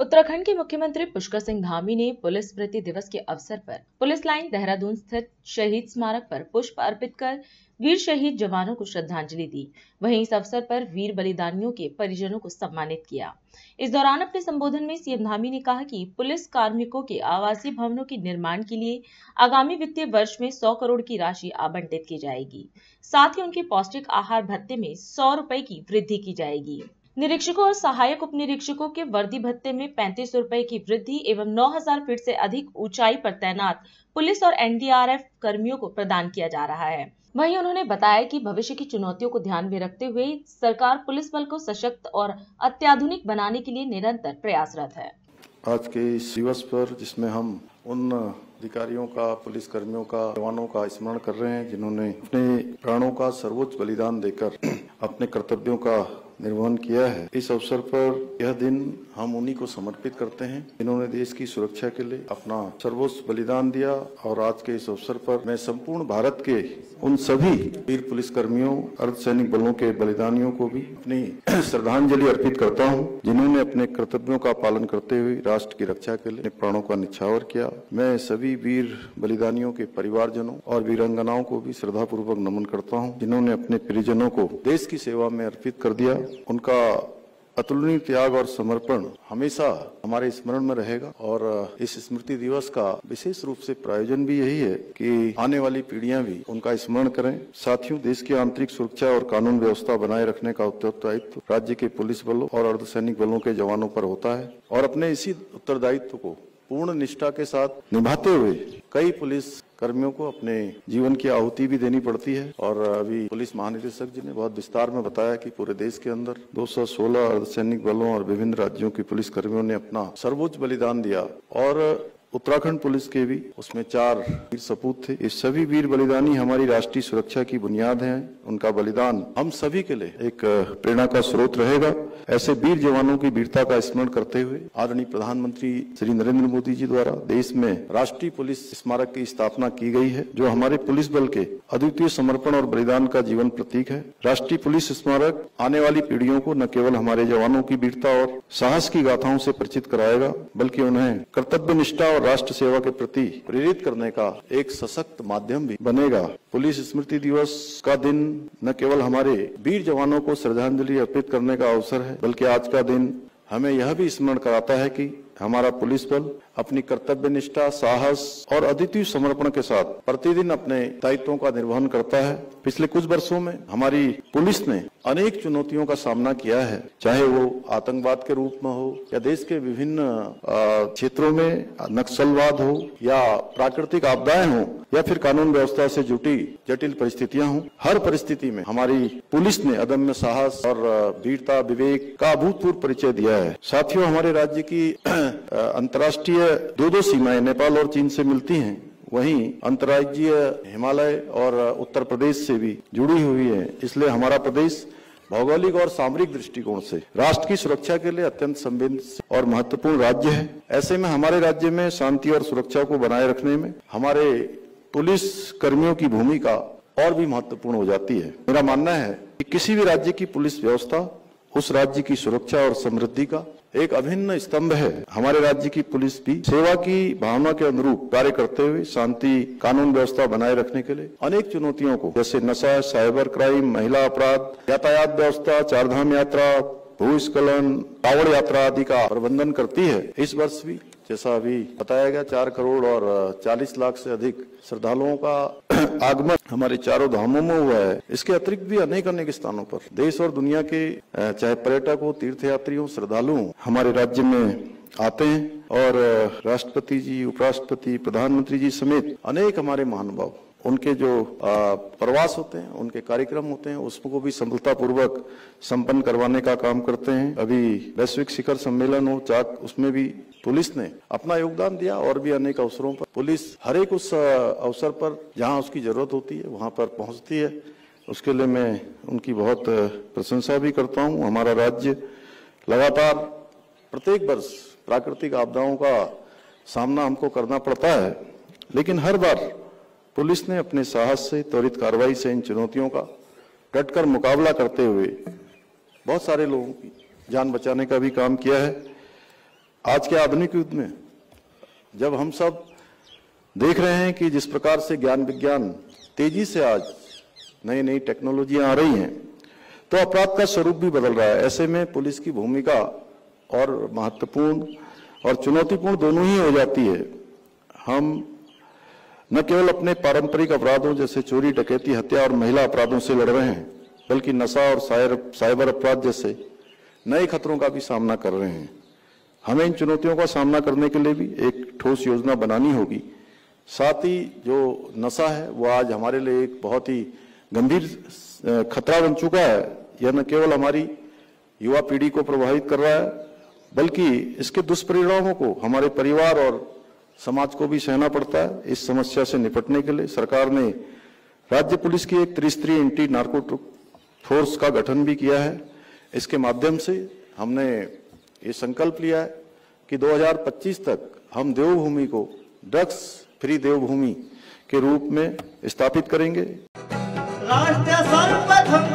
उत्तराखंड के मुख्यमंत्री पुष्कर सिंह धामी ने पुलिस स्मृति दिवस के अवसर पर पुलिस लाइन देहरादून स्थित शहीद स्मारक पर पुष्प अर्पित कर वीर शहीद जवानों को श्रद्धांजलि दी। वहीं इस अवसर पर वीर बलिदानियों के परिजनों को सम्मानित किया। इस दौरान अपने संबोधन में सीएम धामी ने कहा कि पुलिस कार्मिकों के आवासीय भवनों के निर्माण के लिए आगामी वित्तीय वर्ष में 100 करोड़ की राशि आवंटित की जाएगी। साथ ही उनके पौष्टिक आहार भत्ते में 100 रुपए की वृद्धि की जाएगी। निरीक्षकों और सहायक उप निरीक्षकों के वर्दी भत्ते में 35 रुपए की वृद्धि एवं 9000 फीट से अधिक ऊंचाई पर तैनात पुलिस और एनडीआरएफ कर्मियों को प्रदान किया जा रहा है। वहीं उन्होंने बताया कि भविष्य की चुनौतियों को ध्यान में रखते हुए सरकार पुलिस बल को सशक्त और अत्याधुनिक बनाने के लिए निरंतर प्रयासरत है। आज के इस दिवस पर जिसमें हम उन अधिकारियों का, पुलिस कर्मियों का, जवानों का स्मरण कर रहे हैं जिन्होंने अपने प्राणों का सर्वोच्च बलिदान देकर अपने कर्तव्यों का निर्वहन किया है। इस अवसर पर यह दिन हम उन्हीं को समर्पित करते हैं जिन्होंने देश की सुरक्षा के लिए अपना सर्वोच्च बलिदान दिया। और आज के इस अवसर पर मैं संपूर्ण भारत के उन सभी वीर पुलिस कर्मियों, अर्धसैनिक बलों के बलिदानियों को भी अपनी श्रद्धांजलि अर्पित करता हूं, जिन्होंने अपने कर्तव्यों का पालन करते हुए राष्ट्र की रक्षा के लिए प्राणों का न्यौछावर किया। मैं सभी वीर बलिदानियों के परिवारजनों और वीरांगनाओं को भी श्रद्धापूर्वक नमन करता हूं, जिन्होंने अपने परिजनों को देश की सेवा में अर्पित कर दिया। उनका अतुलनीय त्याग और समर्पण हमेशा हमारे स्मरण में रहेगा। और इस स्मृति दिवस का विशेष रूप से प्रायोजन भी यही है कि आने वाली पीढ़ियां भी उनका स्मरण करें। साथियों, देश की आंतरिक सुरक्षा और कानून व्यवस्था बनाए रखने का उत्तरदायित्व राज्य के पुलिस बलों और अर्धसैनिक बलों के जवानों पर होता है और अपने इसी उत्तरदायित्व को पूर्ण निष्ठा के साथ निभाते हुए कई पुलिस कर्मियों को अपने जीवन की आहुति भी देनी पड़ती है। और अभी पुलिस महानिदेशक जी ने बहुत विस्तार में बताया कि पूरे देश के अंदर 216 अर्धसैनिक बलों और विभिन्न राज्यों के पुलिस कर्मियों ने अपना सर्वोच्च बलिदान दिया और उत्तराखंड पुलिस के भी उसमें 4 वीर सपूत थे। ये सभी वीर बलिदानी हमारी राष्ट्रीय सुरक्षा की बुनियाद हैं। उनका बलिदान हम सभी के लिए एक प्रेरणा का स्रोत रहेगा। ऐसे वीर जवानों की वीरता का स्मरण करते हुए आदरणीय प्रधानमंत्री श्री नरेंद्र मोदी जी द्वारा देश में राष्ट्रीय पुलिस स्मारक की स्थापना की गई है, जो हमारे पुलिस बल के अद्वितीय समर्पण और बलिदान का जीवन प्रतीक है। राष्ट्रीय पुलिस स्मारक आने वाली पीढ़ियों को न केवल हमारे जवानों की वीरता और साहस की गाथाओं से परिचित कराएगा, बल्कि उन्हें कर्तव्य निष्ठा राष्ट्र सेवा के प्रति प्रेरित करने का एक सशक्त माध्यम भी बनेगा। पुलिस स्मृति दिवस का दिन न केवल हमारे वीर जवानों को श्रद्धांजलि अर्पित करने का अवसर है, बल्कि आज का दिन हमें यह भी स्मरण कराता है कि हमारा पुलिस बल अपनी कर्तव्य निष्ठा, साहस और अद्वितीय समर्पण के साथ प्रतिदिन अपने दायित्वों का निर्वहन करता है। पिछले कुछ वर्षों में हमारी पुलिस ने अनेक चुनौतियों का सामना किया है, चाहे वो आतंकवाद के रूप में हो या देश के विभिन्न क्षेत्रों में नक्सलवाद हो या प्राकृतिक आपदाएं हो या फिर कानून व्यवस्था से जुटी जटिल परिस्थितियां हों। हर परिस्थिति में हमारी पुलिस ने अदम्य साहस और वीरता, विवेक का अभूतपूर्व परिचय दिया है। साथियों, हमारे राज्य की अंतर्राष्ट्रीय 2 सीमाएं नेपाल और चीन से मिलती हैं, वहीं अंतर्राज्यीय हिमालय और उत्तर प्रदेश से भी जुड़ी हुई है। इसलिए हमारा प्रदेश भौगोलिक और सामरिक दृष्टिकोण से राष्ट्र की सुरक्षा के लिए अत्यंत संवेदनशील और महत्वपूर्ण राज्य है। ऐसे में हमारे राज्य में शांति और सुरक्षा को बनाए रखने में हमारे पुलिस कर्मियों की भूमिका और भी महत्वपूर्ण हो जाती है। मेरा मानना है कि किसी भी राज्य की पुलिस व्यवस्था उस राज्य की सुरक्षा और समृद्धि का एक अभिन्न स्तंभ है। हमारे राज्य की पुलिस भी सेवा की भावना के अनुरूप कार्य करते हुए शांति, कानून व्यवस्था बनाए रखने के लिए अनेक चुनौतियों को, जैसे नशा, साइबर क्राइम, महिला अपराध, यातायात व्यवस्था, चारधाम यात्रा, भूस्खलन, कांवड़ यात्रा आदि का प्रबंधन करती है। इस वर्ष भी जैसा अभी बताया गया 4 करोड़ और 40 लाख से अधिक श्रद्धालुओं का आगमन हमारे चारों धामों में हुआ है। इसके अतिरिक्त भी अनेक स्थानों पर देश और दुनिया के चाहे पर्यटक हो, तीर्थयात्री हो, श्रद्धालु हमारे राज्य में आते हैं और राष्ट्रपति जी, उपराष्ट्रपति, प्रधानमंत्री जी समेत अनेक हमारे महानुभाव उनके जो प्रवास होते हैं, उनके कार्यक्रम होते हैं, उसको भी सफलतापूर्वक संपन्न करवाने का काम करते हैं। अभी वैश्विक शिखर सम्मेलन हो चाक, उसमें भी पुलिस ने अपना योगदान दिया और भी अनेक अवसरों पर पुलिस हर एक उस अवसर पर जहां उसकी जरूरत होती है वहां पर पहुंचती है। उसके लिए मैं उनकी बहुत प्रशंसा भी करता हूं। हमारा राज्य लगातार प्रत्येक वर्ष प्राकृतिक आपदाओं का सामना हमको करना पड़ता है, लेकिन हर बार पुलिस ने अपने साहस से, त्वरित कार्रवाई से इन चुनौतियों का डटकर मुकाबला करते हुए बहुत सारे लोगों की जान बचाने का भी काम किया है। आज के आधुनिक युग में जब हम सब देख रहे हैं कि जिस प्रकार से ज्ञान विज्ञान तेजी से आज नई नई टेक्नोलॉजियां आ रही हैं, तो अपराध का स्वरूप भी बदल रहा है। ऐसे में पुलिस की भूमिका और महत्वपूर्ण और चुनौतीपूर्ण दोनों ही हो जाती है। हम न केवल अपने पारंपरिक अपराधों जैसे चोरी, डकैती, हत्या और महिला अपराधों से लड़ रहे हैं, बल्कि नशा और साइबर अपराध जैसे नए खतरों का भी सामना कर रहे हैं। हमें इन चुनौतियों का सामना करने के लिए भी एक ठोस योजना बनानी होगी। साथ ही जो नशा है वो आज हमारे लिए एक बहुत ही गंभीर खतरा बन चुका है। यह न केवल हमारी युवा पीढ़ी को प्रभावित कर रहा है, बल्कि इसके दुष्परिणामों को हमारे परिवार और समाज को भी सहना पड़ता है। इस समस्या से निपटने के लिए सरकार ने राज्य पुलिस की एक त्रिस्तरीय एंटी नार्कोटिक फोर्स का गठन भी किया है। इसके माध्यम से हमने ये संकल्प लिया है कि 2025 तक हम देवभूमि को ड्रग्स फ्री देवभूमि के रूप में स्थापित करेंगे। राष्ट्र सर्वप्रथम